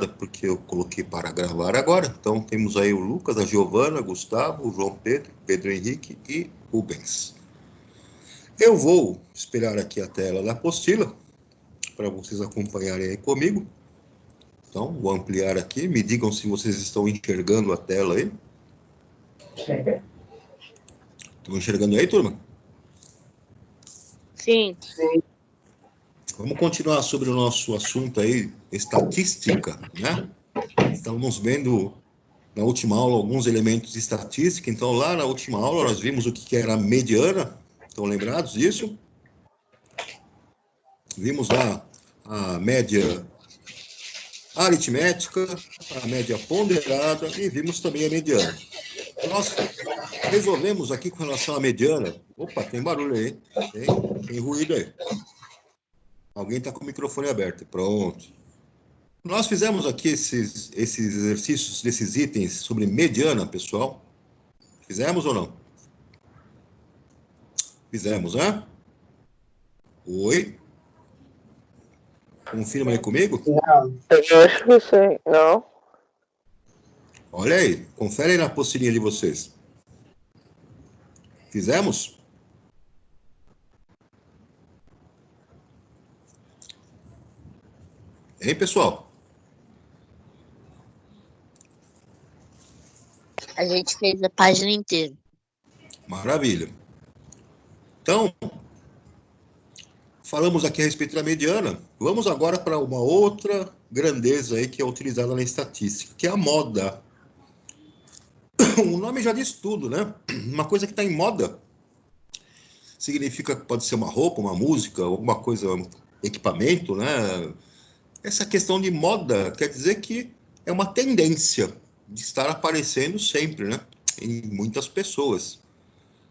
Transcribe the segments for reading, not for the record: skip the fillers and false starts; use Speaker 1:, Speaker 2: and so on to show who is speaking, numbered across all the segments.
Speaker 1: porque eu coloquei para gravar agora. Então, temos aí o Lucas, a Giovana, Gustavo, o João Pedro, Pedro Henrique e Rubens. Eu vou espelhar aqui a tela da apostila, para vocês acompanharem aí comigo. Então, vou ampliar aqui. Me digam se vocês estão enxergando a tela aí. Estão enxergando aí, turma?
Speaker 2: Sim.
Speaker 1: Vamos continuar sobre o nosso assunto aí, estatística, né? Estamos vendo na última aula alguns elementos de estatística. Então, lá na última aula, nós vimos o que era a mediana. Estão lembrados disso? Vimos lá a média aritmética, a média ponderada e vimos também a mediana. Nós resolvemos aqui com relação à mediana. Opa, tem barulho aí, tem ruído aí. Alguém está com o microfone aberto. Pronto. Nós fizemos aqui esses exercícios desses itens sobre mediana, pessoal. Fizemos ou não? Fizemos, né? Oi? Confirma aí comigo?
Speaker 3: Não, eu acho que sim. Não?
Speaker 1: Olha aí, confere aí na apostilinha de vocês. Fizemos? Hein, pessoal?
Speaker 2: A gente fez a página inteira.
Speaker 1: Maravilha. Então, falamos aqui a respeito da mediana. Vamos agora para uma outra grandeza aí que é utilizada na estatística, que é a moda. O nome já diz tudo, né? Uma coisa que está em moda significa que pode ser uma roupa, uma música, alguma coisa, um equipamento, né? Essa questão de moda quer dizer que é uma tendência de estar aparecendo sempre, né? Em muitas pessoas.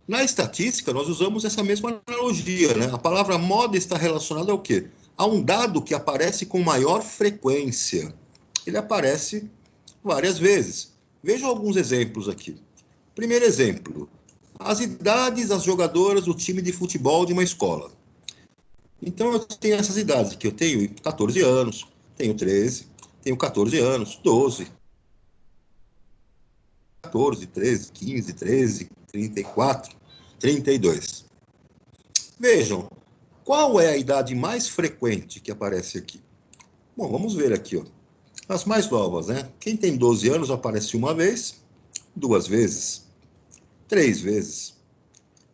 Speaker 1: Na estatística, nós usamos essa mesma analogia, né? A palavra moda está relacionada ao quê? A um dado que aparece com maior frequência. Ele aparece várias vezes. Veja alguns exemplos aqui. Primeiro exemplo, as idades das jogadoras do time de futebol de uma escola. Então, eu tenho essas idades aqui. Eu tenho 14 anos, tenho 13, tenho 14 anos, 12, 14, 13, 15, 13, 34, 32. Vejam, qual é a idade mais frequente que aparece aqui? Bom, vamos ver aqui, ó. As mais novas, né? Quem tem 12 anos aparece uma vez, duas vezes, três vezes.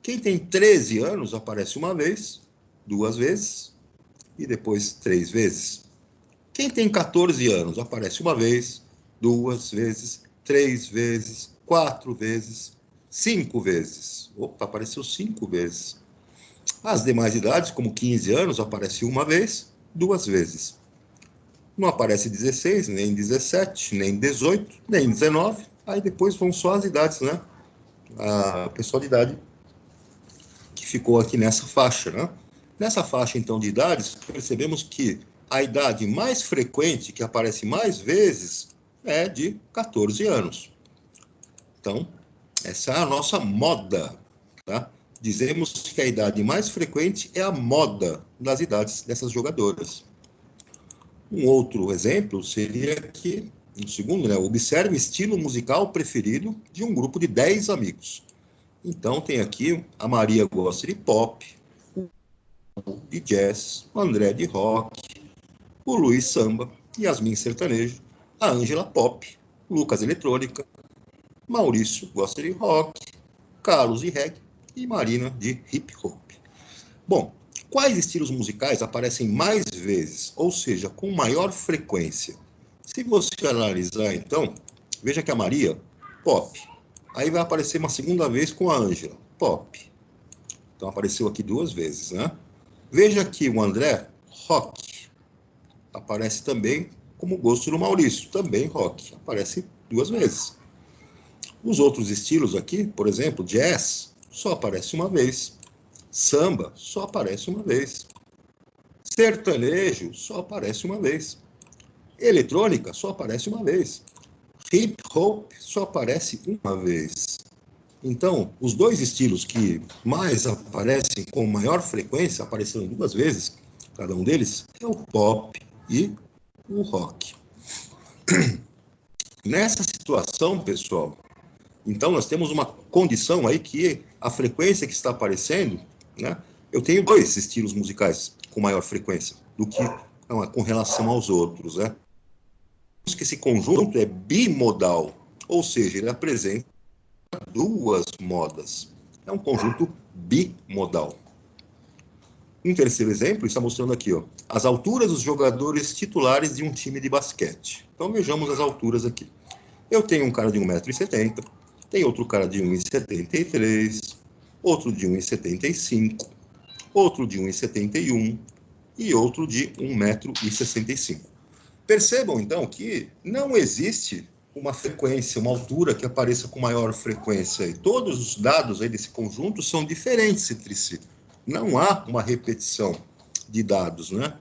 Speaker 1: Quem tem 13 anos aparece uma vez, duas vezes e depois três vezes. Quem tem 14 anos aparece uma vez, duas vezes, três vezes, quatro vezes, cinco vezes. Opa, apareceu cinco vezes. As demais idades, como 15 anos, aparece uma vez, duas vezes. Não aparece 16, nem 17, nem 18, nem 19. Aí depois vão só as idades, né? A pessoa de idade que ficou aqui nessa faixa, né? Nessa faixa, então, de idades, percebemos que a idade mais frequente, que aparece mais vezes, é de 14 anos. Então, essa é a nossa moda, tá? Dizemos que a idade mais frequente é a moda das idades dessas jogadoras. Um outro exemplo seria que, no segundo, né, observe o estilo musical preferido de um grupo de 10 amigos. Então, tem aqui a Maria gosta de pop, de jazz, o André de rock, o Luiz samba, Yasmin sertanejo, a Ângela pop, Lucas eletrônica, Maurício gosta de rock, Carlos de reggae e Marina de hip hop. Bom, quais estilos musicais aparecem mais vezes, ou seja, com maior frequência? Se você analisar, então, veja que a Maria, pop. Aí vai aparecer uma segunda vez com a Ângela, pop. Então apareceu aqui duas vezes, né? Veja aqui o André, rock. Aparece também como gosto do Maurício, também rock. Aparece duas vezes. Os outros estilos aqui, por exemplo, jazz, só aparece uma vez. Samba só aparece uma vez. Sertanejo só aparece uma vez. Eletrônica só aparece uma vez. Hip hop só aparece uma vez. Então, os dois estilos que mais aparecem com maior frequência, apareceram duas vezes, cada um deles, é o pop e o rock. Nessa situação, pessoal, então nós temos uma condição aí que a frequência que está aparecendo, né? Eu tenho dois estilos musicais com maior frequência do que com relação aos outros, né? Que esse conjunto é bimodal, ou seja, ele apresenta duas modas. É um conjunto bimodal. Um terceiro exemplo está mostrando aqui, ó, as alturas dos jogadores titulares de um time de basquete. Então vejamos as alturas aqui. Eu tenho um cara de 1,70 m, tem outro cara de 1,73 m, outro de 1,75 m, outro de 1,71 m e outro de 1,65 m. Percebam, então, que não existe uma frequência, uma altura que apareça com maior frequência. E todos os dados aí desse conjunto são diferentes entre si. Não há uma repetição de dados, né?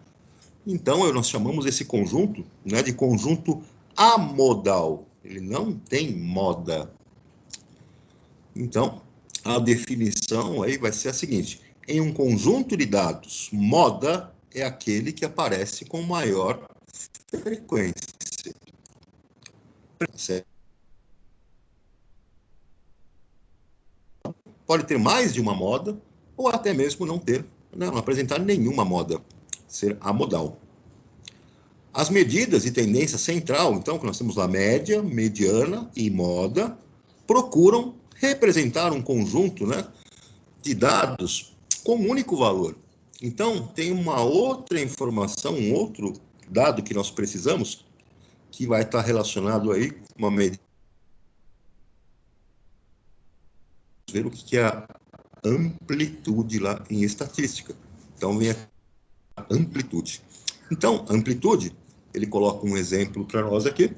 Speaker 1: Então, nós chamamos esse conjunto, né, de conjunto amodal. Ele não tem moda. Então, a definição aí vai ser a seguinte: em um conjunto de dados, moda é aquele que aparece com maior frequência. Certo? Pode ter mais de uma moda, ou até mesmo não apresentar nenhuma moda, ser amodal. As medidas e tendência central, então, que nós temos lá média, mediana e moda, procuram representar um conjunto, né, de dados com um único valor. Então, tem uma outra informação, um outro dado que nós precisamos, que vai estar relacionado aí com uma medida. Ver o que é a amplitude lá em estatística. Então, vem a amplitude. Então, amplitude, ele coloca um exemplo para nós aqui,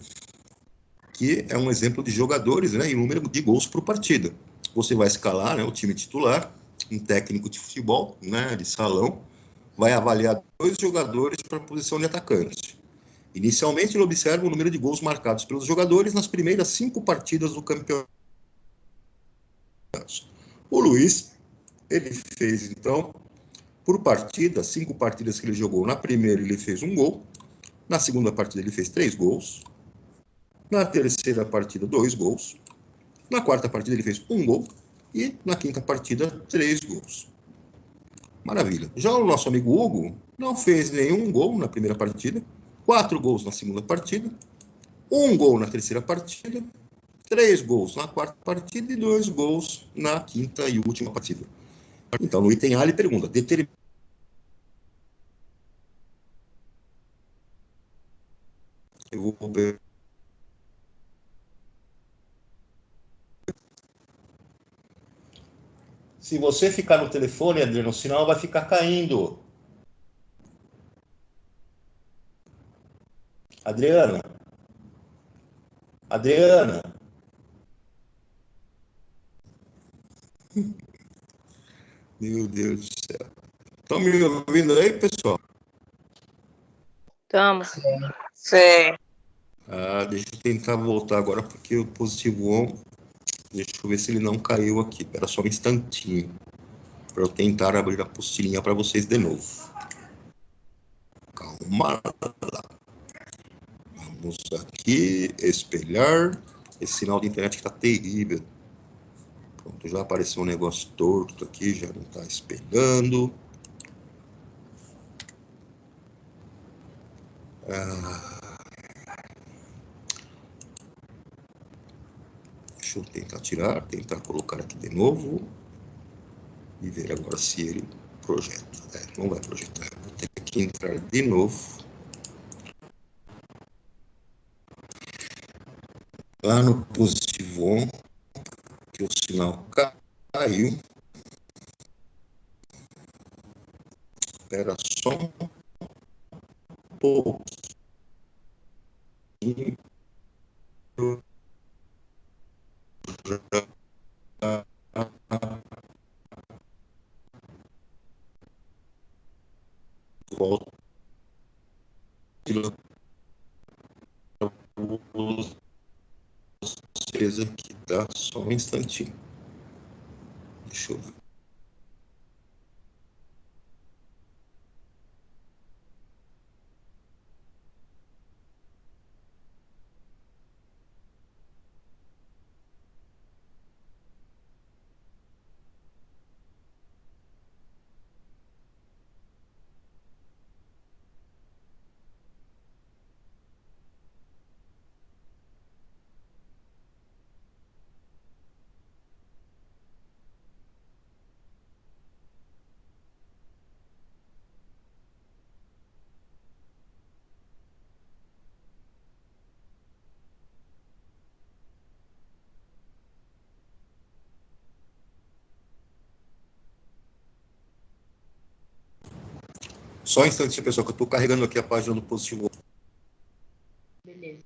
Speaker 1: que é um exemplo de jogadores, né, e número de gols por partida. Você vai escalar, né, o time titular, um técnico de futebol, né, de salão, vai avaliar dois jogadores para a posição de atacante. Inicialmente, ele observa o número de gols marcados pelos jogadores nas primeiras 5 partidas do campeonato. O Luiz, ele fez, então, por partida, 5 partidas que ele jogou. Na primeira, ele fez 1 gol. Na segunda partida, ele fez 3 gols. Na terceira partida, 2 gols. Na quarta partida, ele fez 1 gol. E na quinta partida, 3 gols. Maravilha. Já o nosso amigo Hugo não fez nenhum gol na primeira partida, 4 gols na segunda partida, 1 gol na terceira partida, 3 gols na quarta partida e 2 gols na quinta e última partida. Então, no item A, ele pergunta: determina. Eu vou ver. Se você ficar no telefone, Adriano, o sinal vai ficar caindo. Adriana. Adriana. Meu Deus do céu. Estão me ouvindo aí, pessoal?
Speaker 3: Estamos. Sim.
Speaker 1: Deixa eu tentar voltar agora, porque o positivo on. Deixa eu ver se ele não caiu aqui. Espera só um instantinho, para eu tentar abrir a apostilinha para vocês de novo. Calma lá. Vamos aqui, espelhar. Esse sinal de internet está terrível. Pronto, já apareceu um negócio torto aqui, já não está espelhando. Deixa eu tentar tirar, tentar colocar aqui de novo. E ver agora se ele projeta. Não vai projetar. Vou ter que entrar de novo. Lá no positivo on, que o sinal caiu. Espera só um pouquinho. Volto para vocês aqui, tá? Só um instantinho. Deixa eu ver. Só um instante, pessoal, que eu estou carregando aqui a página do positivo.
Speaker 2: Beleza.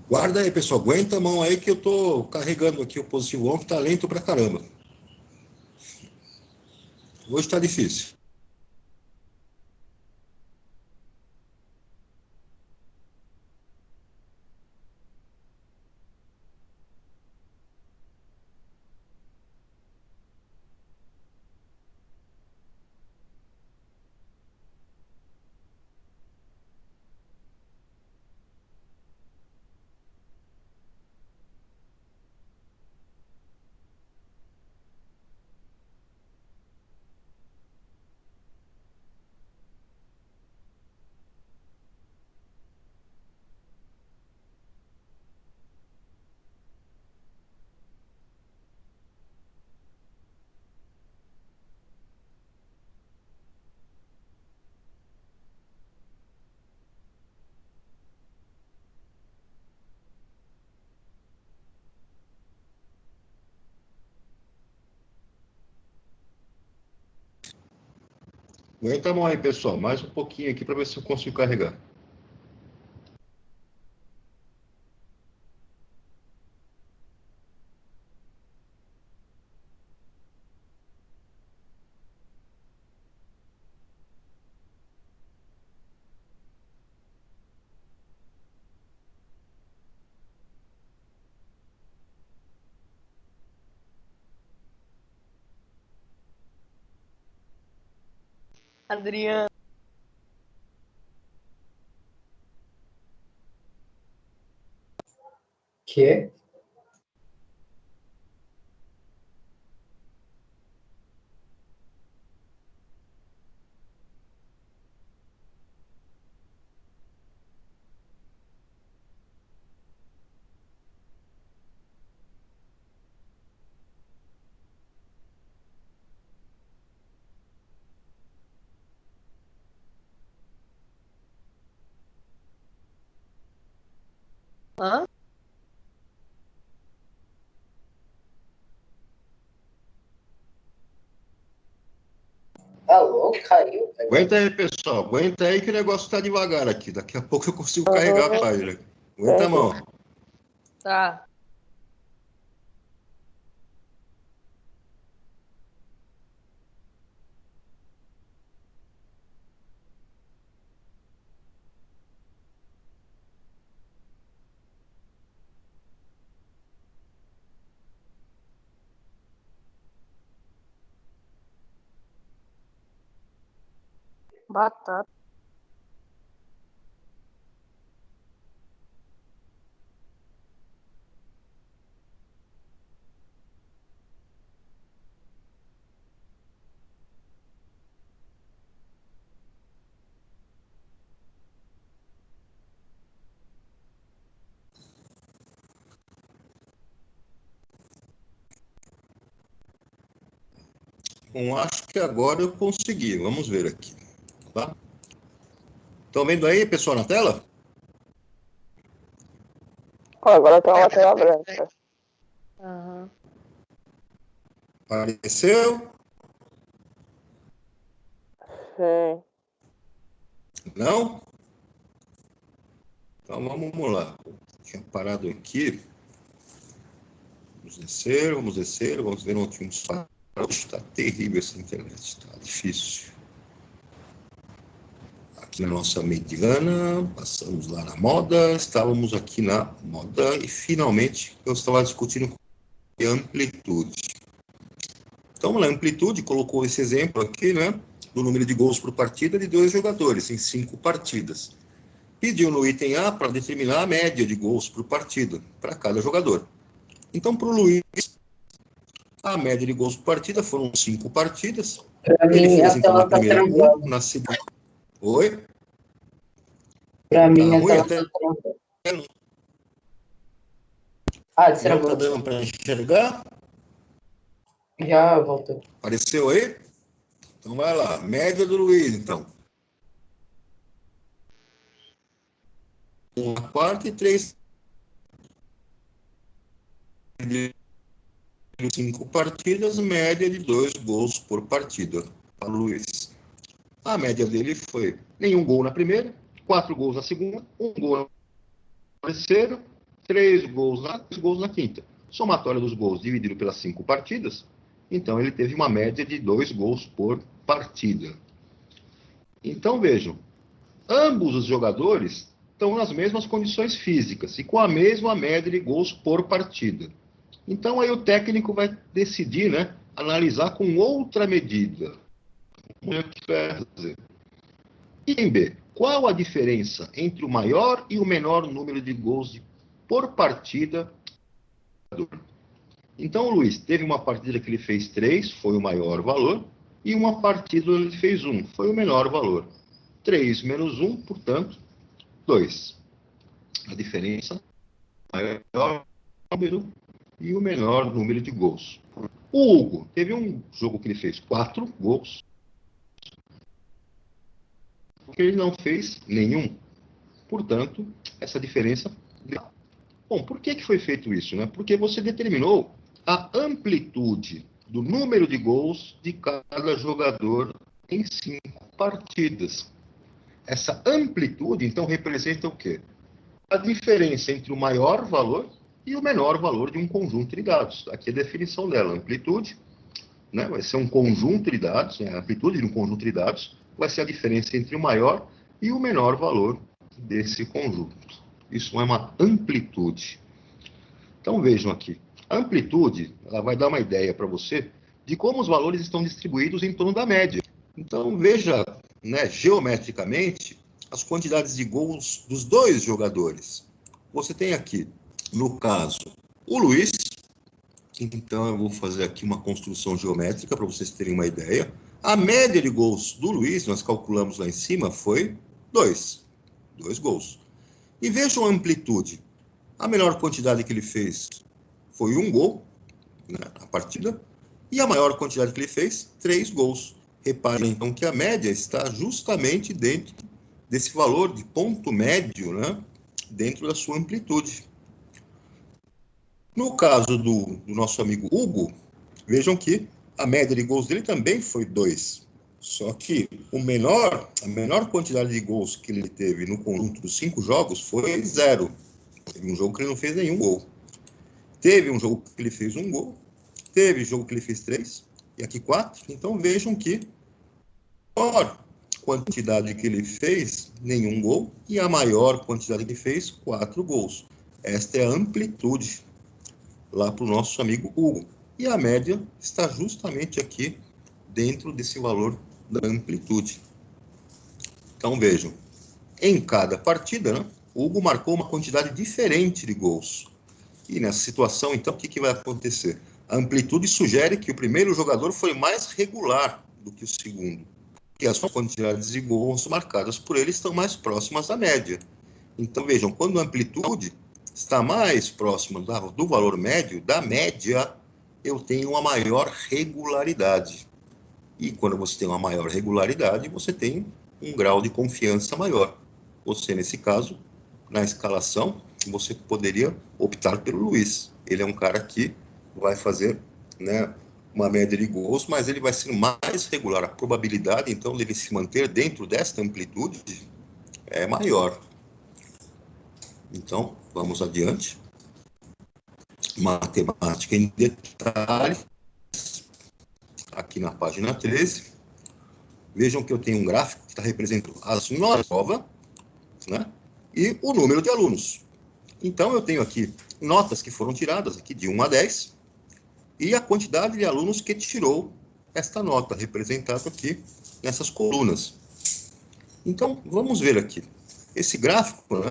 Speaker 1: Guarda aí, pessoal. Aguenta a mão aí que eu estou carregando aqui o positivo on, que está lento pra caramba. Hoje está difícil. Aguenta a mão aí, pessoal. Mais um pouquinho aqui para ver se eu consigo carregar.
Speaker 3: Adriano.
Speaker 4: Que?
Speaker 3: Hã?
Speaker 4: Alô, caiu.
Speaker 1: Aguenta aí, pessoal. Aguenta aí que o negócio está devagar aqui. Daqui a pouco eu consigo carregar a página. Aguenta a mão.
Speaker 3: Tá. Batata.
Speaker 1: Bom, acho que agora eu consegui. Vamos ver aqui. Tá? Estão vendo aí, pessoal, na tela?
Speaker 3: Ó, agora tá uma tela branca.
Speaker 2: Aham.
Speaker 1: Apareceu?
Speaker 3: Sim.
Speaker 1: Não? Então vamos lá. Tinha parado aqui. Vamos descer, vamos ver onde tínhamos parado. Está terrível essa internet, está difícil. Aqui na nossa mediana, passamos lá na moda, estávamos aqui na moda e finalmente eu estava discutindo com amplitude. Então, a amplitude colocou esse exemplo aqui, né, do número de gols por partida de 2 jogadores em 5 partidas. Pediu no item A para determinar a média de gols por partida para cada jogador. Então, para o Luiz, a média de gols por partida foram 5 partidas.
Speaker 4: Para
Speaker 1: Ele
Speaker 4: mim,
Speaker 1: fez,
Speaker 4: a
Speaker 1: então, na
Speaker 4: tela está
Speaker 1: primeira
Speaker 4: travada.
Speaker 1: na segunda... Oi?
Speaker 4: Para mim,
Speaker 1: Tá
Speaker 4: a
Speaker 1: ruim
Speaker 4: tela
Speaker 1: até...
Speaker 4: está travada. Ah,
Speaker 1: Não está
Speaker 4: destravou.
Speaker 1: dando para enxergar?
Speaker 4: Já voltou.
Speaker 1: Apareceu aí? Então, vai lá. Média do Luiz, então. 1 quarta e 3 de 5 partidas, média de 2 gols por partida para o Luiz. A média dele foi nenhum gol na primeira, 4 gols na segunda, 1 gol na terceira, 3 gols na quinta. Somatória dos gols dividido pelas 5 partidas, então ele teve uma média de 2 gols por partida. Então vejam, ambos os jogadores estão nas mesmas condições físicas e com a mesma média de gols por partida. Então aí o técnico vai decidir, né, analisar com outra medida. Como é que vai fazer? Item B. Qual a diferença entre o maior e o menor número de gols por partida? Então o Luiz teve uma partida que ele fez 3, foi o maior valor, e uma partida ele fez 1, foi o menor valor. 3 menos 1, portanto, 2. A diferença é o maior número e o menor número de gols. O Hugo teve um jogo que ele fez 4 gols, porque ele não fez nenhum. Portanto, essa diferença... Bom, por que foi feito isso, né? Porque você determinou a amplitude do número de gols de cada jogador em 5 partidas. Essa amplitude, então, representa o quê? A diferença entre o maior valor e o menor valor de um conjunto de dados. Aqui é a definição dela. Amplitude, né, vai ser um conjunto de dados, né, a amplitude de um conjunto de dados vai ser a diferença entre o maior e o menor valor desse conjunto. Isso é uma amplitude. Então vejam aqui. A amplitude, ela vai dar uma ideia para você de como os valores estão distribuídos em torno da média. Então veja, né, geometricamente, as quantidades de gols dos 2 jogadores. Você tem aqui, no caso, o Luiz. Então eu vou fazer aqui uma construção geométrica para vocês terem uma ideia. A média de gols do Luiz, nós calculamos lá em cima, foi 2. 2 gols. E vejam a amplitude. A menor quantidade que ele fez foi 1 gol, né, na partida. E a maior quantidade que ele fez, 3 gols. Reparem, então, que a média está justamente dentro desse valor de ponto médio, né, dentro da sua amplitude. No caso do nosso amigo Hugo, vejam que a média de gols dele também foi 2. Só que a menor quantidade de gols que ele teve no conjunto dos 5 jogos foi 0. Teve um jogo que ele não fez nenhum gol. Teve um jogo que ele fez 1 gol. Teve jogo que ele fez 3. E aqui 4. Então vejam que a maior quantidade que ele fez, nenhum gol. E a maior quantidade que ele fez, 4 gols. Esta é a amplitude lá para o nosso amigo Hugo. E a média está justamente aqui dentro desse valor da amplitude. Então vejam, em cada partida, né, o Hugo marcou uma quantidade diferente de gols. E nessa situação, então, o que vai acontecer? A amplitude sugere que o primeiro jogador foi mais regular do que o segundo. E as quantidades de gols marcadas por ele estão mais próximas da média. Então vejam, quando a amplitude está mais próxima do valor médio, da média, eu tenho uma maior regularidade. E quando você tem uma maior regularidade, você tem um grau de confiança maior. Você, nesse caso, na escalação, você poderia optar pelo Luiz. Ele é um cara que vai fazer, né, uma média de gols, mas ele vai ser mais regular. A probabilidade, então, dele se manter dentro desta amplitude é maior. Então, vamos adiante. Matemática em detalhes. Aqui na página 13. Vejam que eu tenho um gráfico que está representando as notas da prova, né, e o número de alunos. Então, eu tenho aqui notas que foram tiradas aqui de 1 a 10. e a quantidade de alunos que tirou esta nota, representado aqui nessas colunas. Então, vamos ver aqui. Esse gráfico, né,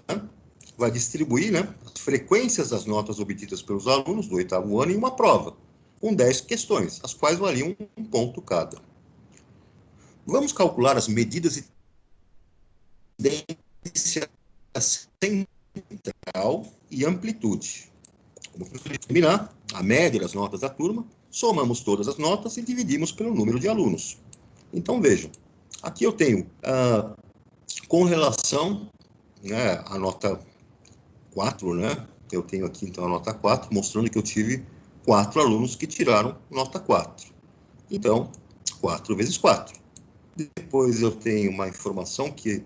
Speaker 1: vai distribuir, né, as frequências das notas obtidas pelos alunos do 8º ano em uma prova, com 10 questões, as quais valiam 1 ponto cada. Vamos calcular as medidas de tendência central e amplitude. Vamos determinar a média das notas da turma, somamos todas as notas e dividimos pelo número de alunos. Então, vejam, aqui eu tenho, com relação, né, à nota 4, né, eu tenho aqui, então, a nota 4, mostrando que eu tive 4 alunos que tiraram nota 4. Então, 4 vezes 4. Depois eu tenho uma informação que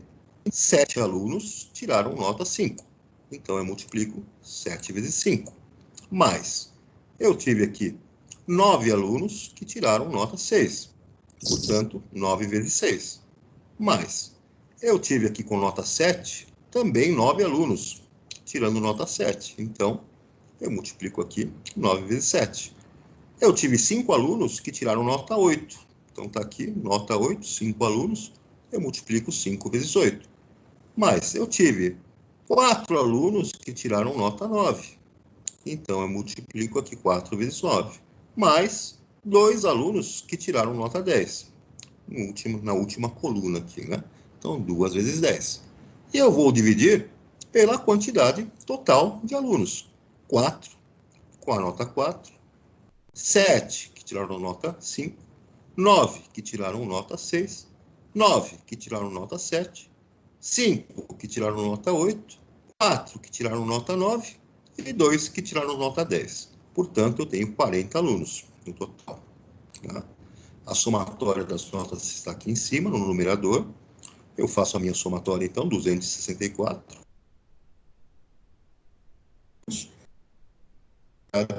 Speaker 1: 7 alunos tiraram nota 5. Então, eu multiplico 7 vezes 5. Mais, eu tive aqui 9 alunos que tiraram nota 6. Portanto, 9 vezes 6. Mais, eu tive aqui com nota 7, também 9 alunos, tirando nota 7. Então, eu multiplico aqui 9 vezes 7. Eu tive 5 alunos que tiraram nota 8. Então, está aqui, nota 8, 5 alunos, eu multiplico 5 vezes 8. Mas eu tive 4 alunos que tiraram nota 9. Então, eu multiplico aqui 4 vezes 9. Mais 2 alunos que tiraram nota 10. Na última coluna aqui, né? Então, 2 vezes 10. E eu vou dividir pela quantidade total de alunos. 4 com a nota 4. 7 que tiraram nota 5. 9 que tiraram nota 6. 9 que tiraram nota 7. 5 que tiraram nota 8. 4 que tiraram nota 9. E 2 que tiraram nota 10. Portanto, eu tenho 40 alunos no total. Tá? A somatória das notas está aqui em cima, no numerador. Eu faço a minha somatória, então, 264.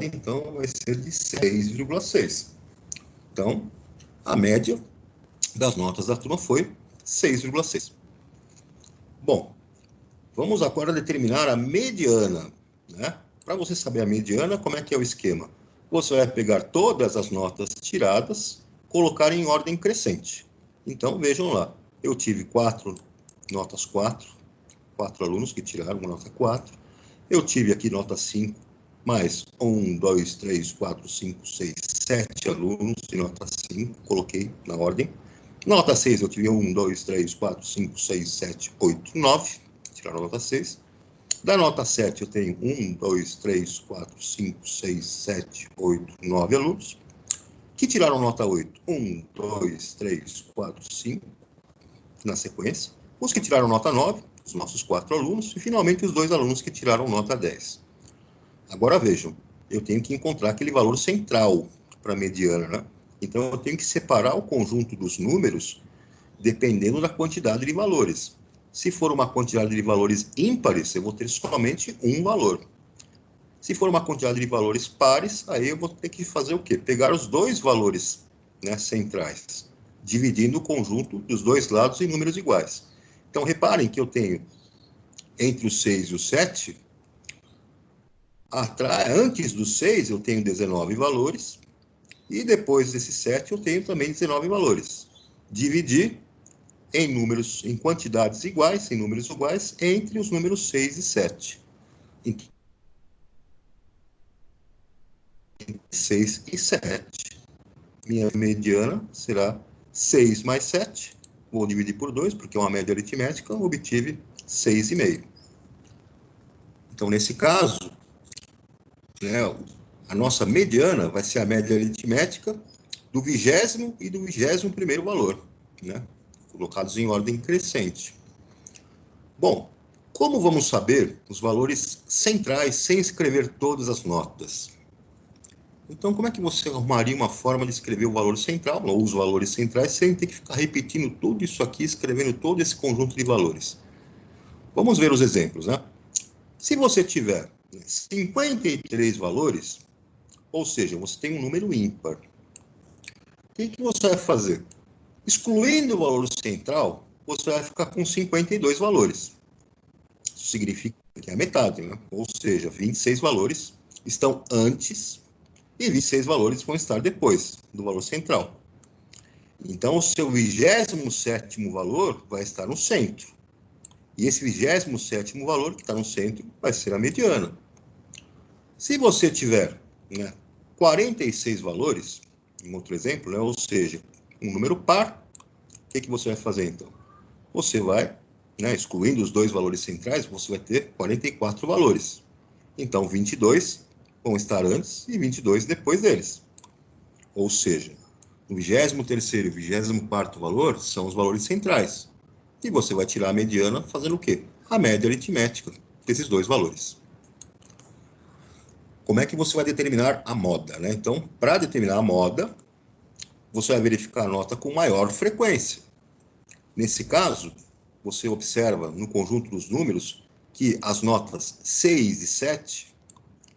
Speaker 1: Então, vai ser de 6,6. Então, a média das notas da turma foi 6,6. Bom, vamos agora determinar a mediana, né? Para você saber a mediana, como é que é o esquema? Você vai pegar todas as notas tiradas, colocar em ordem crescente. Então, vejam lá, eu tive 4 notas 4 alunos que tiraram nota 4. Eu tive aqui nota 5, mais 1, 2, 3, 4, 5, 6, 7 alunos de nota 5, coloquei na ordem. Nota 6, eu tive 1, 2, 3, 4, 5, 6, 7, 8, 9, tiraram nota 6. Da nota 7, eu tenho 1, 2, 3, 4, 5, 6, 7, 8, 9 alunos, que tiraram nota 8. 1, 2, 3, 4, 5, na sequência. Os que tiraram nota 9, os nossos 4 alunos, e finalmente os 2 alunos que tiraram nota 10. Agora vejam, eu tenho que encontrar aquele valor central para a mediana, né? Então, eu tenho que separar o conjunto dos números dependendo da quantidade de valores. Se for uma quantidade de valores ímpares, eu vou ter somente um valor. Se for uma quantidade de valores pares, aí eu vou ter que fazer o quê? Pegar os 2 valores, né, centrais, dividindo o conjunto dos 2 lados em números iguais. Então, reparem que eu tenho entre o 6 e o 7, antes do 6 eu tenho 19 valores, e depois desse 7 eu tenho também 19 valores. Dividir em números, em quantidades iguais, em números iguais, entre os números 6 e 7. Então, 6 e 7. Minha mediana será 6 mais 7. Vou dividir por 2, porque é uma média aritmética, eu obtive 6,5. Então, nesse caso, né, a nossa mediana vai ser a média aritmética do 20º e do 21º valor, né, colocados em ordem crescente. Bom, como vamos saber os valores centrais sem escrever todas as notas? Então, como é que você arrumaria uma forma de escrever o valor central, ou os valores centrais, sem ter que ficar repetindo tudo isso aqui, escrevendo todo esse conjunto de valores? Vamos ver os exemplos, né? Se você tiver 53 valores, ou seja, você tem um número ímpar, o que você vai fazer? Excluindo o valor central, você vai ficar com 52 valores. Isso significa que é a metade, né? Ou seja, 26 valores estão antes e 26 valores vão estar depois do valor central. Então, o seu 27º valor vai estar no centro. E esse 27º valor que está no centro vai ser a mediana. Se você tiver, né, 46 valores, em outro exemplo, né, ou seja, um número par, o que você vai fazer então? Você vai, né, excluindo os dois valores centrais, você vai ter 44 valores. Então, 22 vão estar antes e 22 depois deles. Ou seja, o 23º e o 24º valor são os valores centrais. E você vai tirar a mediana fazendo o quê? A média aritmética desses dois valores. Como é que você vai determinar a moda, né? Então, para determinar a moda, você vai verificar a nota com maior frequência. Nesse caso, você observa no conjunto dos números que as notas 6 e 7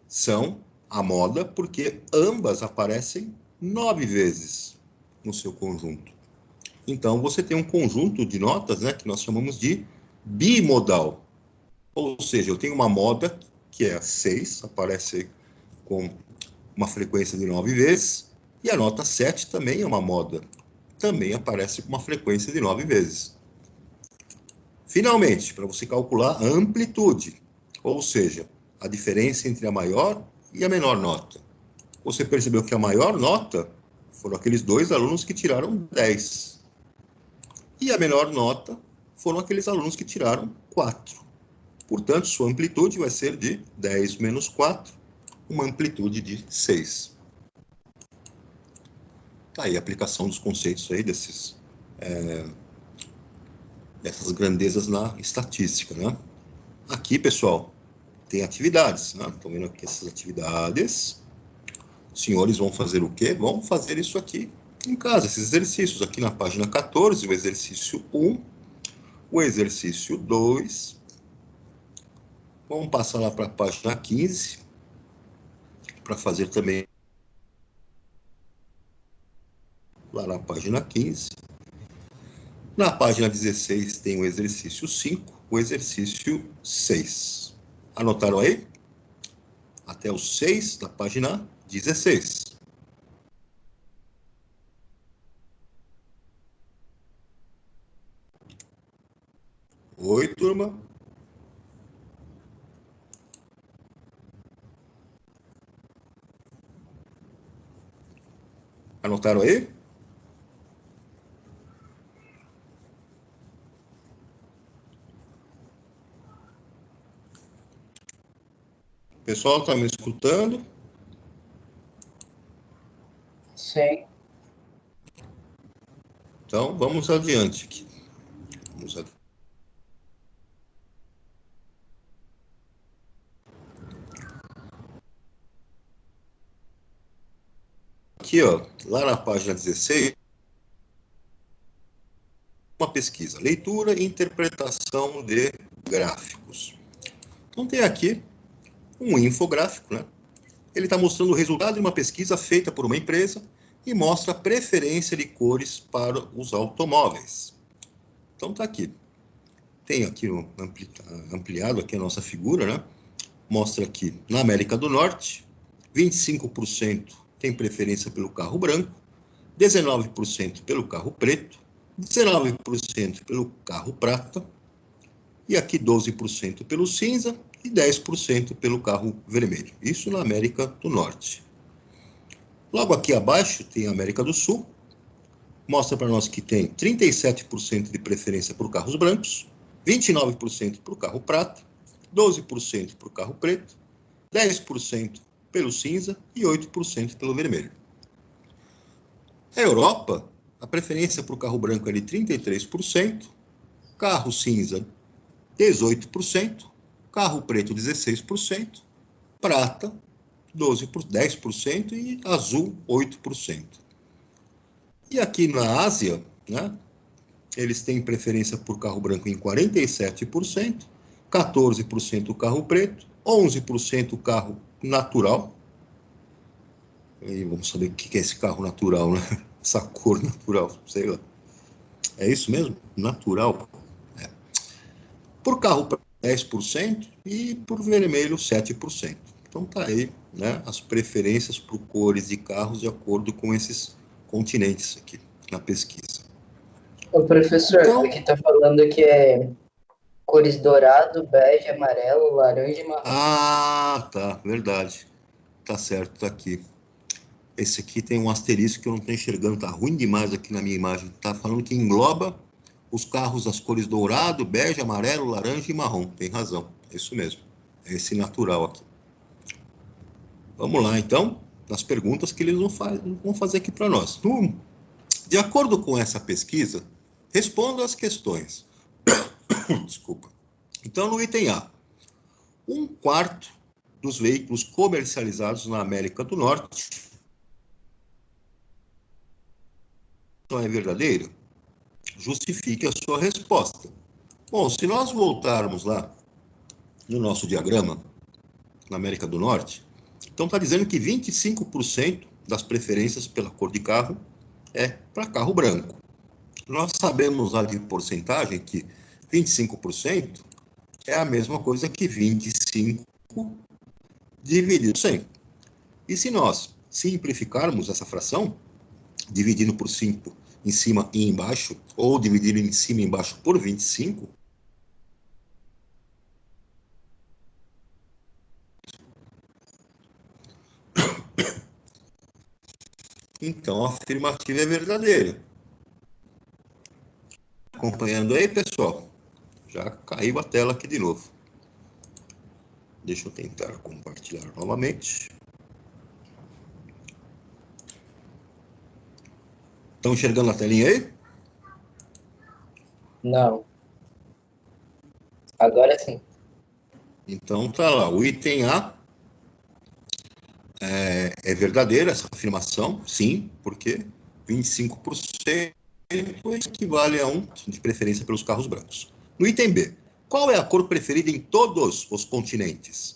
Speaker 1: são a moda porque ambas aparecem 9 vezes no seu conjunto. Então, você tem um conjunto de notas, né, que nós chamamos de bimodal. Ou seja, eu tenho uma moda que é a 6, aparece com uma frequência de 9 vezes, e a nota 7 também é uma moda, também aparece com uma frequência de 9 vezes. Finalmente, para você calcular a amplitude, ou seja, a diferença entre a maior e a menor nota. Você percebeu que a maior nota foram aqueles dois alunos que tiraram 10. E a menor nota foram aqueles alunos que tiraram 4. Portanto, sua amplitude vai ser de 10 menos 4, uma amplitude de 6. Tá aí a aplicação dos conceitos aí dessas grandezas na estatística, né? Aqui, pessoal, tem atividades, né? Estão vendo aqui essas atividades. Os senhores vão fazer o quê? Vão fazer isso aqui em casa, esses exercícios. Aqui na página 14, o exercício 1, o exercício 2. Vamos passar lá para a página 15, para fazer também lá na página 15. Na página 16 tem o exercício 5, o exercício 6. Anotaram aí? Até o 6 da página 16. Oi, turma. Anotaram aí? Pessoal, está me escutando?
Speaker 4: Sim.
Speaker 1: Então, vamos adiante aqui. Vamos adiante. Aqui, ó, lá na página 16, uma pesquisa, leitura e interpretação de gráficos. Então, tem aqui um infográfico, né? Ele está mostrando o resultado de uma pesquisa feita por uma empresa e mostra a preferência de cores para os automóveis. Então, está aqui. Tem aqui ampliado aqui a nossa figura, né? Mostra aqui, na América do Norte, 25% tem preferência pelo carro branco, 19% pelo carro preto, 19% pelo carro prata, e aqui 12% pelo cinza e 10% pelo carro vermelho. Isso na América do Norte. Logo aqui abaixo tem a América do Sul. Mostra para nós que tem 37% de preferência por carros brancos, 29% por carro prata, 12% por carro preto, 10% pelo cinza e 8% pelo vermelho. A Europa, a preferência por carro branco é de 33%, carro cinza 18%, carro preto 16%, prata 10% e azul 8%. E aqui na Ásia, né, eles têm preferência por carro branco em 47%, 14% carro preto, 11% carro natural. E vamos saber o que é esse carro natural, né? Essa cor natural, sei lá. É isso mesmo? Natural. Por carro 10% e por vermelho 7%. Então tá aí, né, as preferências por cores de carros de acordo com esses continentes aqui na pesquisa.
Speaker 4: O professor,
Speaker 1: Então,
Speaker 4: aqui tá falando que é cores dourado, bege, amarelo, laranja e marrom.
Speaker 1: ah, tá, verdade. Tá certo, tá aqui. Esse aqui tem um asterisco que eu não estou enxergando, tá ruim demais aqui na minha imagem. Tá falando que engloba os carros das cores dourado, bege, amarelo, laranja e marrom. Tem razão, é isso mesmo. É esse natural aqui. Vamos lá, então, nas perguntas que eles vão fazer aqui para nós. De acordo com essa pesquisa, responda as questões. Desculpa. Então, no item A, 1/4 dos veículos comercializados na América do Norte não é verdadeiro? Justifique a sua resposta. Bom, se nós voltarmos lá no nosso diagrama, na América do Norte, então está dizendo que 25% das preferências pela cor de carro é para carro branco. Nós sabemos lá de porcentagem que 25% é a mesma coisa que 25 dividido por 100. E se nós simplificarmos essa fração, dividindo por 5 em cima e embaixo, ou dividindo em cima e embaixo por 25, então a afirmativa é verdadeira. Acompanhando aí, pessoal? Já caiu a tela aqui de novo. Deixa eu tentar compartilhar novamente. Estão enxergando a telinha aí?
Speaker 4: Não. Agora sim.
Speaker 1: Então tá lá, o item A é verdadeira essa afirmação, sim, porque 25% equivale a 1 de preferência pelos carros brancos. No item B, qual é a cor preferida em todos os continentes?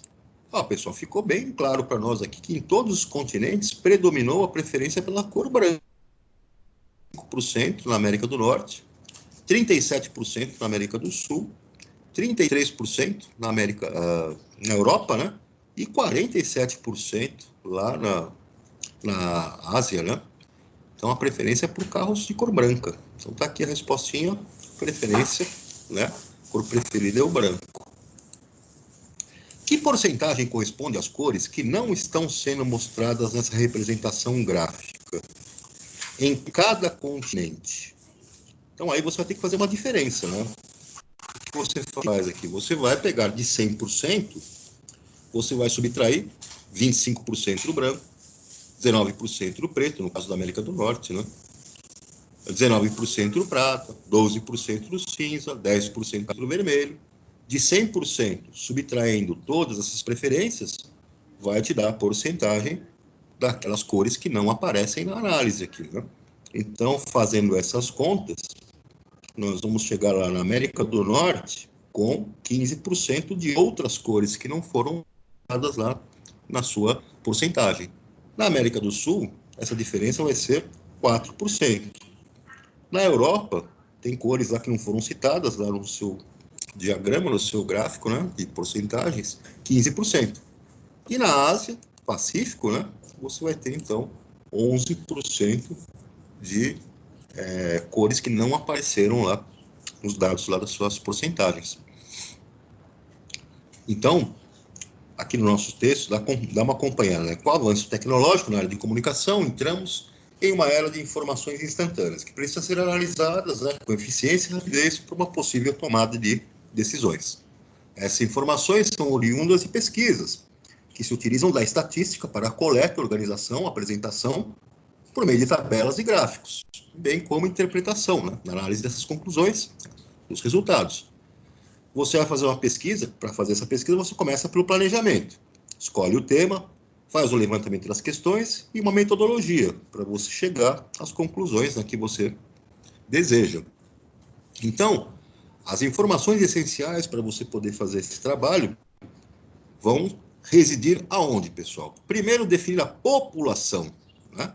Speaker 1: Pessoal, ficou bem claro para nós aqui que em todos os continentes predominou a preferência pela cor branca. 5% na América do Norte, 37% na América do Sul, 33% na Europa, né? E 47% lá na Ásia, né? Então a preferência é por carros de cor branca. Então tá aqui a respostinha, preferência, né? Cor preferida é o branco. Que porcentagem corresponde às cores que não estão sendo mostradas nessa representação gráfica em cada continente? Então aí você vai ter que fazer uma diferença, né? O que você faz aqui? Você vai pegar de 100%, você vai subtrair 25% do branco, 19% do preto, no caso da América do Norte, né? 19% do prata, 12% do cinza, 10% do vermelho. De 100%, subtraindo todas essas preferências, vai te dar a porcentagem daquelas cores que não aparecem na análise aqui, né? Então, fazendo essas contas, nós vamos chegar lá na América do Norte com 15% de outras cores que não foram dadas lá na sua porcentagem. Na América do Sul, essa diferença vai ser 4%. Na Europa, tem cores lá que não foram citadas lá no seu diagrama, no seu gráfico, né, de porcentagens, 15%. E na Ásia, Pacífico, né, você vai ter, então, 11% de cores que não apareceram lá nos dados lá das suas porcentagens. Então, aqui no nosso texto, dá uma acompanhada, né? Com o avanço tecnológico na área de comunicação, entramos em uma era de informações instantâneas, que precisam ser analisadas, né, com eficiência e rapidez para uma possível tomada de decisões. Essas informações são oriundas de pesquisas, que se utilizam da estatística para a coleta, organização, apresentação, por meio de tabelas e gráficos, bem como interpretação, né, na análise dessas conclusões, dos resultados. Você vai fazer uma pesquisa, para fazer essa pesquisa você começa pelo planejamento. Escolhe o tema, faz o levantamento das questões e uma metodologia para você chegar às conclusões, né, que você deseja. Então, as informações essenciais para você poder fazer esse trabalho vão residir aonde, pessoal? Primeiro, definir a população, né?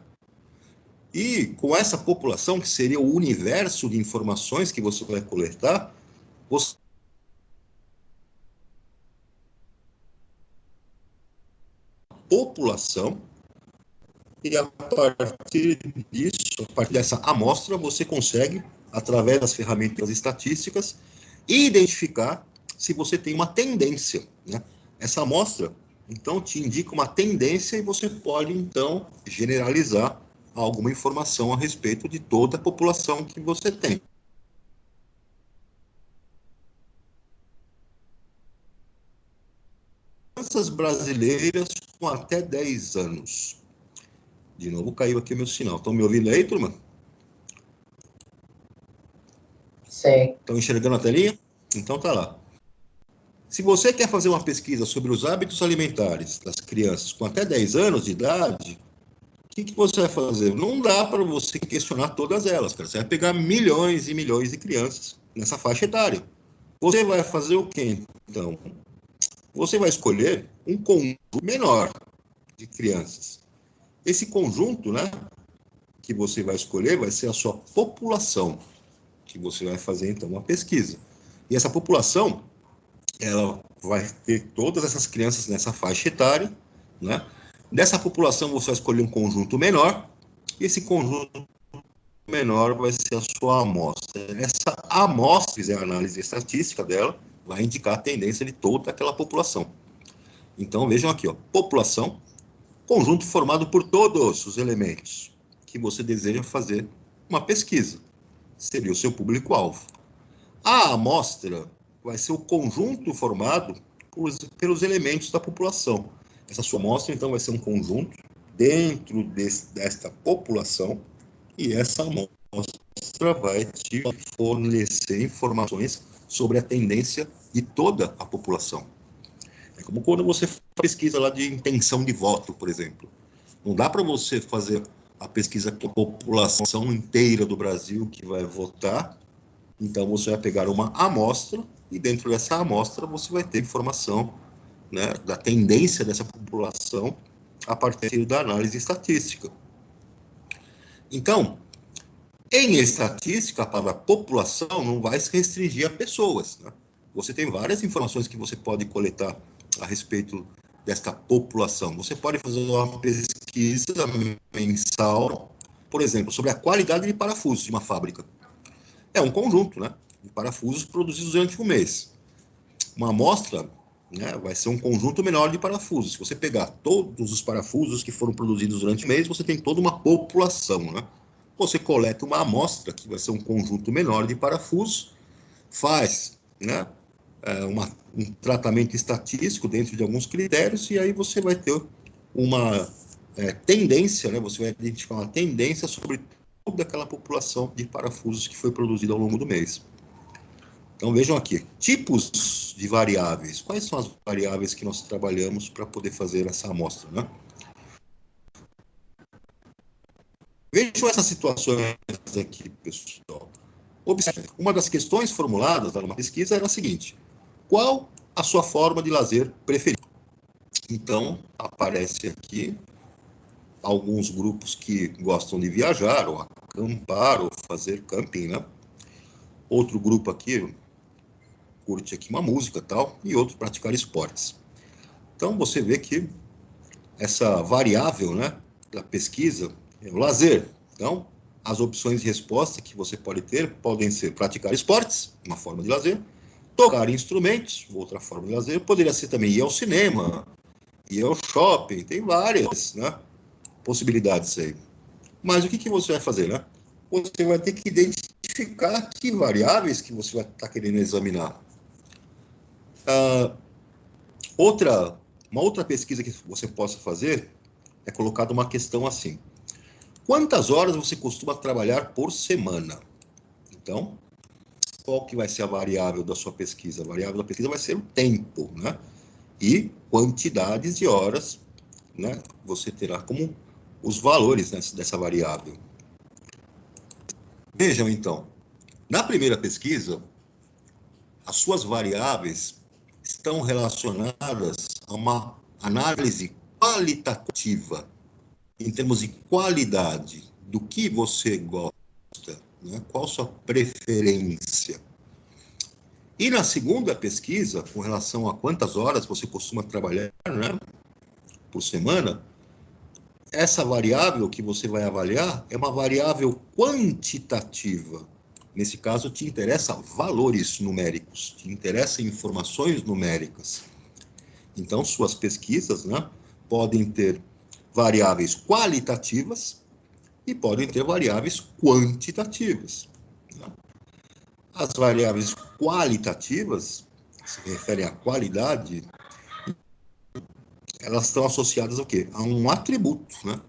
Speaker 1: E com essa população, que seria o universo de informações que você vai coletar, você população, e a partir disso, a partir dessa amostra, você consegue, através das ferramentas estatísticas, identificar se você tem uma tendência, né? Essa amostra, então, te indica uma tendência e você pode, então, generalizar alguma informação a respeito de toda a população que você tem. Crianças brasileiras com até 10 anos. De novo caiu aqui o meu sinal. Estão me ouvindo aí, turma?
Speaker 4: Sim.
Speaker 1: Estão enxergando a telinha? Então tá lá. Se você quer fazer uma pesquisa sobre os hábitos alimentares das crianças com até 10 anos de idade, o que você vai fazer? Não dá para você questionar todas elas, cara. Você vai pegar milhões e milhões de crianças nessa faixa etária. Você vai fazer o quê, então? Você vai escolher um conjunto menor de crianças. Esse conjunto, né, que você vai escolher vai ser a sua população, que você vai fazer, então, uma pesquisa. E essa população, ela vai ter todas essas crianças nessa faixa etária, né? Dessa população, você vai escolher um conjunto menor, e esse conjunto menor vai ser a sua amostra. Essa amostra, se fizer a análise estatística dela, vai indicar a tendência de toda aquela população. Então, vejam aqui, ó, população, conjunto formado por todos os elementos que você deseja fazer uma pesquisa. Seria o seu público-alvo. A amostra vai ser o conjunto formado pelos elementos da população. Essa sua amostra, então, vai ser um conjunto dentro desta população, e essa amostra vai te fornecer informações sobre a tendência de toda a população. É como quando você pesquisa lá de intenção de voto, por exemplo. Não dá para você fazer a pesquisa com a população inteira do Brasil que vai votar. Então, você vai pegar uma amostra, e dentro dessa amostra você vai ter informação, né, da tendência dessa população a partir da análise estatística. Então, em estatística, para a população, não vai se restringir a pessoas, né? Você tem várias informações que você pode coletar a respeito desta população. Você pode fazer uma pesquisa mensal, por exemplo, sobre a qualidade de parafusos de uma fábrica. É um conjunto, né, de parafusos produzidos durante um mês. Uma amostra, né, vai ser um conjunto menor de parafusos. Se você pegar todos os parafusos que foram produzidos durante o mês, você tem toda uma população, né? Você coleta uma amostra, que vai ser um conjunto menor de parafusos, faz, né, um tratamento estatístico dentro de alguns critérios, e aí você vai ter uma tendência, né, você vai identificar uma tendência sobre toda aquela população de parafusos que foi produzida ao longo do mês. Então, vejam aqui, tipos de variáveis. Quais são as variáveis que nós trabalhamos para poder fazer essa amostra, né? Vejam essas situações aqui, pessoal. Observe, uma das questões formuladas numa pesquisa era a seguinte: qual a sua forma de lazer preferida? Então, aparece aqui alguns grupos que gostam de viajar, ou acampar, ou fazer camping, né? Outro grupo aqui curte aqui uma música e tal, e outro praticar esportes. Então, você vê que essa variável, né, da pesquisa é o lazer. Então, as opções de resposta que você pode ter podem ser praticar esportes, uma forma de lazer, tocar instrumentos, outra forma de lazer, poderia ser também ir ao cinema, ir ao shopping, tem várias, né, possibilidades aí. Mas o que você vai fazer, né? Você vai ter que identificar que variáveis que você vai estar querendo examinar. Uma outra pesquisa que você possa fazer é colocada uma questão assim: quantas horas você costuma trabalhar por semana? Então, qual que vai ser a variável da sua pesquisa? A variável da pesquisa vai ser o tempo, né? E quantidades de horas, né, você terá como os valores dessa variável. Vejam, então, na primeira pesquisa, as suas variáveis estão relacionadas a uma análise qualitativa, em termos de qualidade, do que você gosta, né? Qual a sua preferência. E na segunda pesquisa, com relação a quantas horas você costuma trabalhar, né, por semana, essa variável que você vai avaliar é uma variável quantitativa. Nesse caso, te interessa valores numéricos, te interessa informações numéricas. Então, suas pesquisas, né, podem ter variáveis qualitativas e podem ter variáveis quantitativas. As variáveis qualitativas, que se referem à qualidade, elas estão associadas ao quê? A um atributo, né?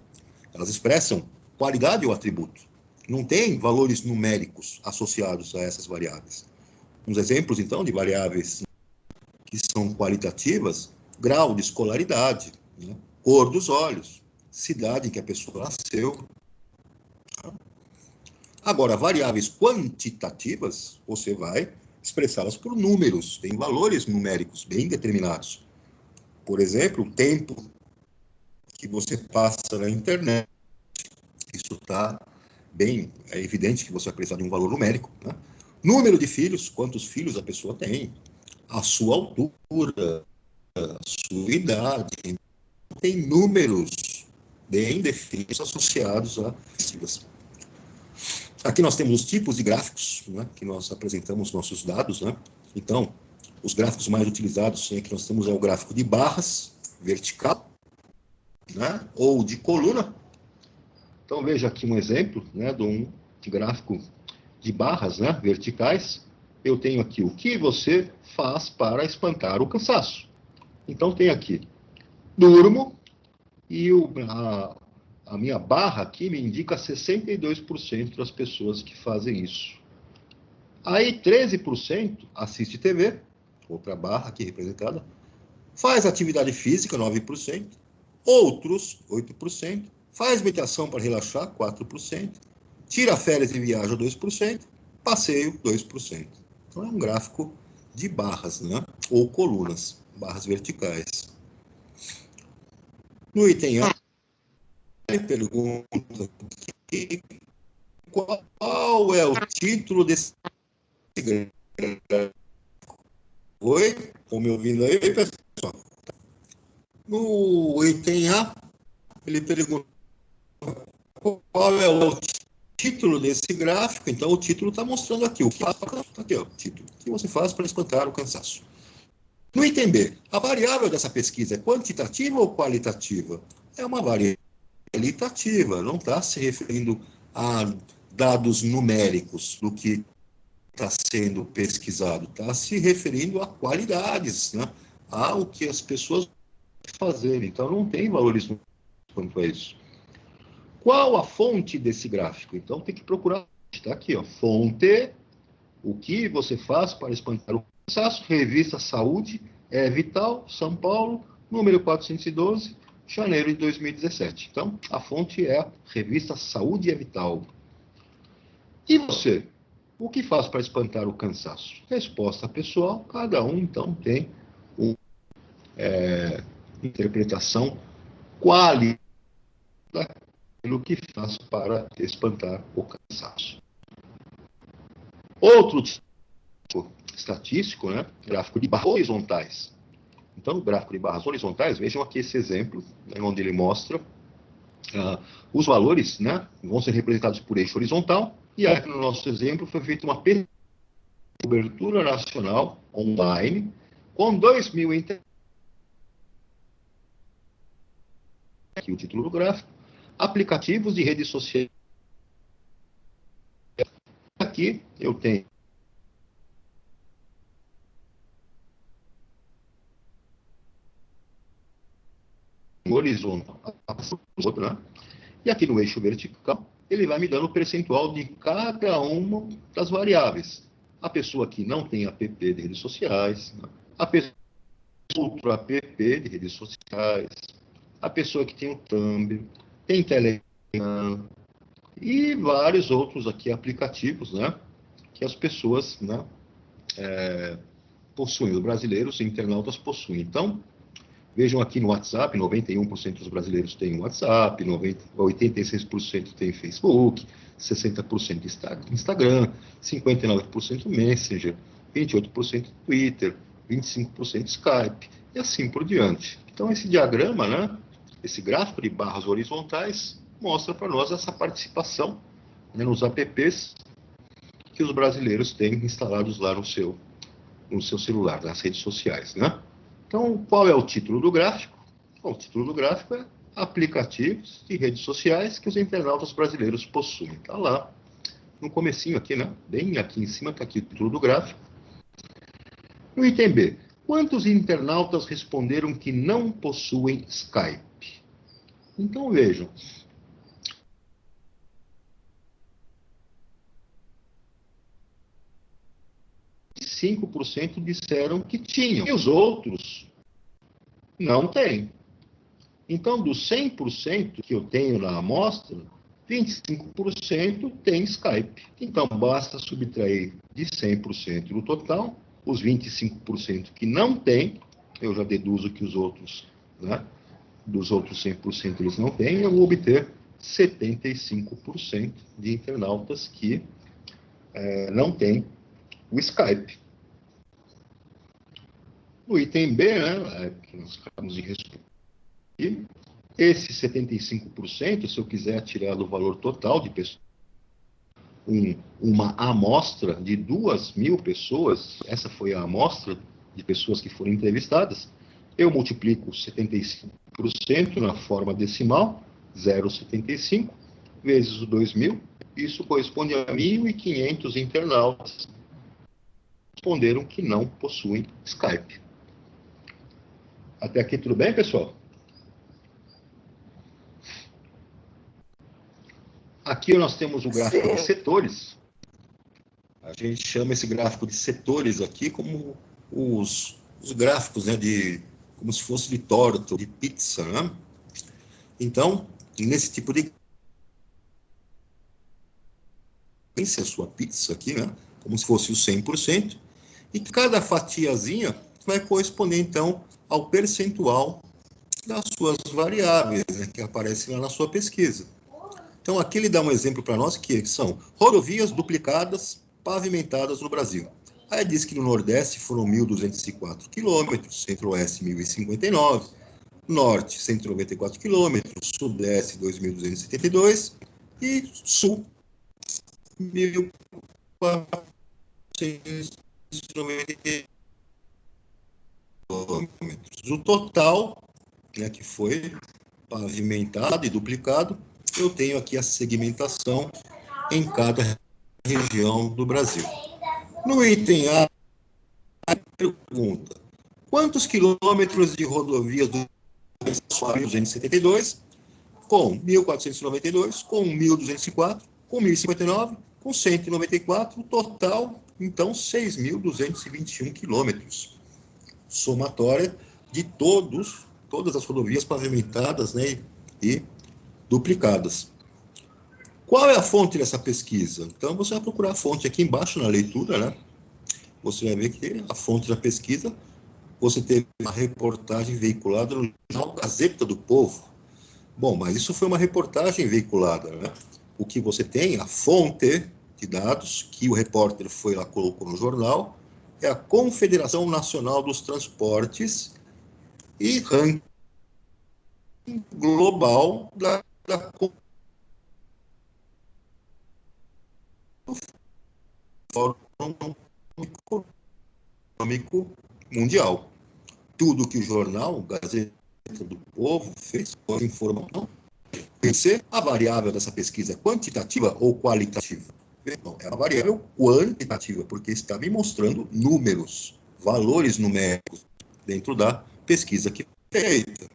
Speaker 1: Elas expressam qualidade ou atributo. Não tem valores numéricos associados a essas variáveis. Uns exemplos, então, de variáveis que são qualitativas: grau de escolaridade, né? Cor dos olhos, cidade em que a pessoa nasceu. Agora, variáveis quantitativas, você vai expressá-las por números, tem valores numéricos bem determinados. Por exemplo, o tempo que você passa na internet, isso está bem, é evidente que você vai precisar de um valor numérico, né? Número de filhos, quantos filhos a pessoa tem, a sua altura, a sua idade, tem números bem definidos associados a pesquisas. Aqui nós temos os tipos de gráficos, né, que nós apresentamos nossos dados, né? Então, os gráficos mais utilizados que nós temos é o gráfico de barras, vertical, né, ou de coluna. Então, veja aqui um exemplo, né, de um gráfico de barras, né, verticais. Eu tenho aqui o que você faz para espantar o cansaço. Então, tem aqui, durmo, e a minha barra aqui me indica 62% das pessoas que fazem isso. Aí 13% assiste TV, outra barra aqui representada, faz atividade física, 9%, outros, 8%, faz meditação para relaxar, 4%, tira férias e viaja, 2%, passeio, 2%. Então é um gráfico de barras, né? Ou colunas, barras verticais. No item A, ele pergunta qual é o título desse gráfico. Oi? Estão me ouvindo aí, pessoal? No item A, ele pergunta qual é o título desse gráfico. Então, o título está mostrando aqui. O que faz, aqui, ó, o título. O que você faz para espantar o cansaço? No item B, a variável dessa pesquisa é quantitativa ou qualitativa? É uma variável qualitativa, não está se referindo a dados numéricos do que está sendo pesquisado, está se referindo a qualidades, né? Ao que as pessoas fazerem. Então, não tem valores quanto a isso. Qual a fonte desse gráfico? Então, tem que procurar. Está aqui, ó, fonte, o que você faz para espantar o cansaço, revista Saúde, Vital, São Paulo, número 412, janeiro de 2017. Então, a fonte é a revista Saúde e Vital. E você? O que faz para espantar o cansaço? Resposta pessoal, cada um, então, tem uma interpretação qualitativa daquilo que faz para espantar o cansaço. Outro tipo estatístico, né? Gráfico de barras horizontais. Então, no gráfico de barras horizontais, vejam aqui esse exemplo, né, onde ele mostra os valores, né, vão ser representados por eixo horizontal, e aqui no nosso exemplo foi feita uma cobertura nacional online com 2.000 internautas. Aqui o título do gráfico, aplicativos de redes sociais. Aqui eu tenho horizontal, né? E aqui no eixo vertical, ele vai me dando o percentual de cada uma das variáveis. A pessoa que não tem app de redes sociais, né? A pessoa que tem outro app de redes sociais, a pessoa que tem o Tumblr, tem Telegram e vários outros aqui aplicativos, né? Que as pessoas, né, possuem, os brasileiros e internautas possuem. Então, vejam aqui no WhatsApp, 91% dos brasileiros têm WhatsApp, 86% têm Facebook, 60% Instagram, 59% Messenger, 28% Twitter, 25% Skype, e assim por diante. Então, esse diagrama, né, esse gráfico de barras horizontais mostra para nós essa participação, né, nos apps que os brasileiros têm instalados lá no seu celular, nas redes sociais, né? Então, qual é o título do gráfico? Bom, o título do gráfico é aplicativos e redes sociais que os internautas brasileiros possuem. Está lá, no comecinho aqui, né? Bem aqui em cima está aqui o título do gráfico. No item B, quantos internautas responderam que não possuem Skype? Então, vejam. ,5% disseram que tinham, e os outros não têm. Então, dos 100% que eu tenho na amostra, 25% tem Skype. Então, basta subtrair de 100% do total, os 25% que não têm, eu já deduzo que os outros, né, dos outros 100% eles não têm, eu vou obter 75% de internautas que não têm o Skype. No item B, né, que nós acabamos de responder, esse 75%, se eu quiser tirar do valor total de pessoas, uma amostra de 2.000 pessoas, essa foi a amostra de pessoas que foram entrevistadas, eu multiplico 75% na forma decimal, 0,75, vezes o 2.000, isso corresponde a 1.500 internautas que responderam que não possuem Skype. Até aqui tudo bem, pessoal? Aqui nós temos o gráfico de setores. A gente chama esse gráfico de setores aqui como os gráficos, né, como se fosse de torta, de pizza, né? Então, nesse tipo de... Essa é a sua pizza aqui, né? Como se fosse o 100%. E cada fatiazinha vai corresponder, então, ao percentual das suas variáveis, né, que aparecem lá na sua pesquisa. Então, aqui ele dá um exemplo para nós, que são rodovias duplicadas, pavimentadas no Brasil. Aí diz que no Nordeste foram 1.204 quilômetros, Centro-Oeste 1.059, Norte 194 quilômetros, Sudeste 2.272 e Sul 1.490 quilômetros. O total, né, que foi pavimentado e duplicado, eu tenho aqui a segmentação em cada região do Brasil. No item A, a pergunta: quantos quilômetros de rodovias do 272, com 1.492, com 1.204, com 1.059, com 194, total, então, 6.221 quilômetros. Somatória de todas as rodovias pavimentadas, né, e duplicadas. Qual é a fonte dessa pesquisa? Então, você vai procurar a fonte aqui embaixo na leitura, né? Você vai ver que a fonte da pesquisa, você teve uma reportagem veiculada no jornal Gazeta do Povo. Bom, mas isso foi uma reportagem veiculada, né? O que você tem, a fonte de dados que o repórter foi lá, colocou no jornal, é a Confederação Nacional dos Transportes e ranking global da Fórum Econômico Mundial. Tudo que o jornal, Gazeta do Povo, fez com informação, tem que ser a variável dessa pesquisa quantitativa ou qualitativa? Não, é a variável quantitativa, porque está me mostrando números, valores numéricos dentro da pesquisa que foi feita.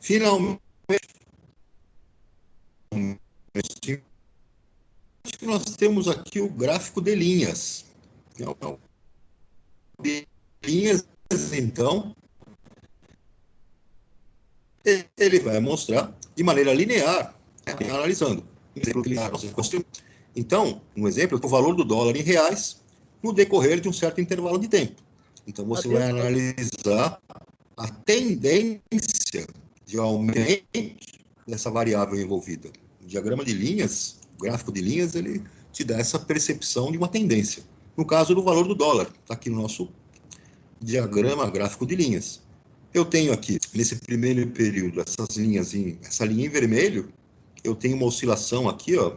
Speaker 1: Finalmente, nós temos aqui o gráfico de linhas. De linhas, então, ele vai mostrar de maneira linear, analisando. Então, um exemplo é o valor do dólar em reais no decorrer de um certo intervalo de tempo. Então, você vai analisar a tendência de aumento dessa variável envolvida. O diagrama de linhas, o gráfico de linhas, ele te dá essa percepção de uma tendência. No caso do valor do dólar, está aqui no nosso diagrama gráfico de linhas. eu tenho aqui, nesse primeiro período, essas linhas, essa linha em vermelho, eu tenho uma oscilação aqui, ó,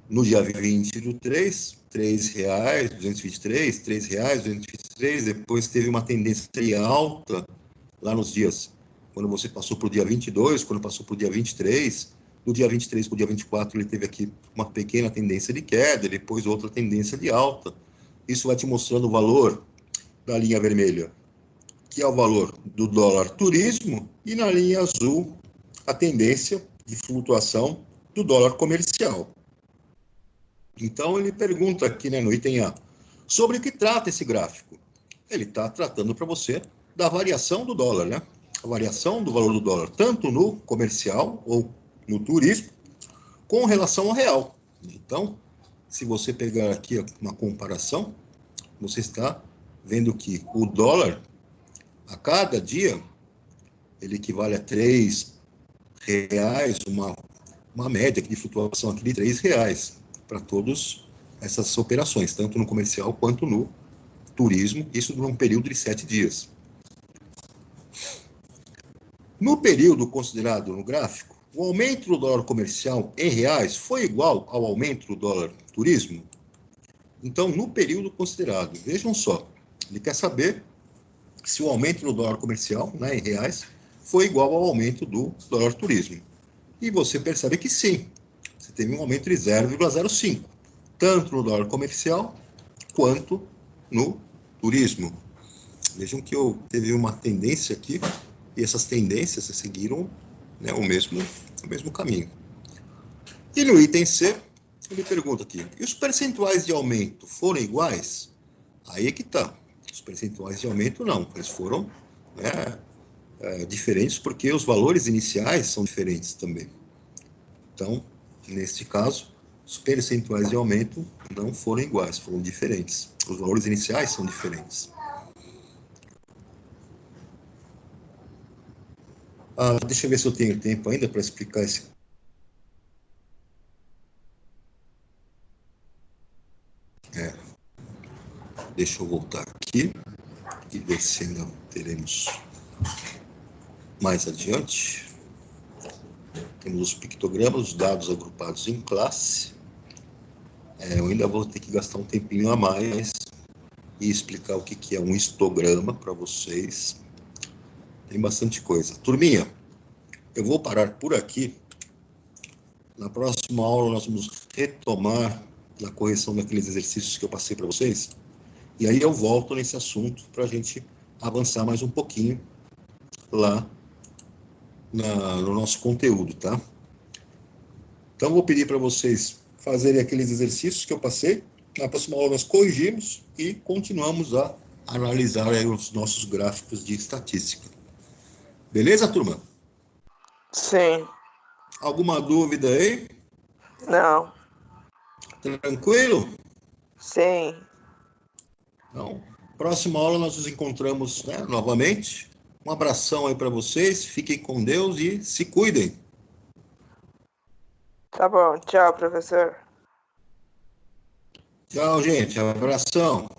Speaker 1: no dia 20 do 3, R$ 3,223, R$ 3,223, depois teve uma tendência alta lá nos dias, quando você passou para o dia 22, quando passou para o dia 23, do dia 23 para o dia 24, ele teve aqui uma pequena tendência de queda, depois outra tendência de alta. Isso vai te mostrando o valor da linha vermelha, que é o valor do dólar turismo, e na linha azul, a tendência de flutuação do dólar comercial. Então, ele pergunta aqui, né, no item A, sobre o que trata esse gráfico? Ele está tratando para você da variação do dólar, né? A variação do valor do dólar, tanto no comercial ou no turismo, com relação ao real. Então, se você pegar aqui uma comparação, você está vendo que o dólar, a cada dia, ele equivale a R$ 3, uma média de flutuação aqui de R$ 3 para todas essas operações, tanto no comercial quanto no turismo, isso num período de 7 dias. No período considerado no gráfico, o aumento do dólar comercial em reais foi igual ao aumento do dólar turismo? Então, no período considerado, vejam só, ele quer saber se o aumento do dólar comercial, né, em reais, foi igual ao aumento do dólar turismo. E você percebe que sim, você teve um aumento de 0,05, tanto no dólar comercial quanto no turismo. Vejam que teve uma tendência aqui, e essas tendências seguiram, né, o mesmo caminho. E no item C, ele pergunta aqui, e os percentuais de aumento foram iguais? Aí é que está. Os percentuais de aumento não, eles foram, né, diferentes, porque os valores iniciais são diferentes também. Então, neste caso, os percentuais de aumento não foram iguais, foram diferentes. Os valores iniciais são diferentes. Deixa eu ver se eu tenho tempo ainda para explicar esse. Deixa eu voltar aqui e ver se ainda teremos mais adiante. Temos os pictogramas, os dados agrupados em classe. Eu ainda vou ter que gastar um tempinho a mais e explicar o que é um histograma para vocês. Tem bastante coisa. Turminha, eu vou parar por aqui. Na próxima aula nós vamos retomar a correção daqueles exercícios que eu passei para vocês. E aí eu volto nesse assunto para a gente avançar mais um pouquinho lá no nosso conteúdo, tá? Então, vou pedir para vocês fazerem aqueles exercícios que eu passei. Na próxima aula nós corrigimos e continuamos a analisar aí os nossos gráficos de estatística. Beleza, turma?
Speaker 3: Sim.
Speaker 1: Alguma dúvida aí?
Speaker 3: Não.
Speaker 1: Tranquilo?
Speaker 3: Sim.
Speaker 1: Então, próxima aula nós nos encontramos, né, novamente. Um abração aí para vocês, fiquem com Deus e se cuidem.
Speaker 3: Tá bom. Tchau, professor.
Speaker 1: Tchau, gente. Abração.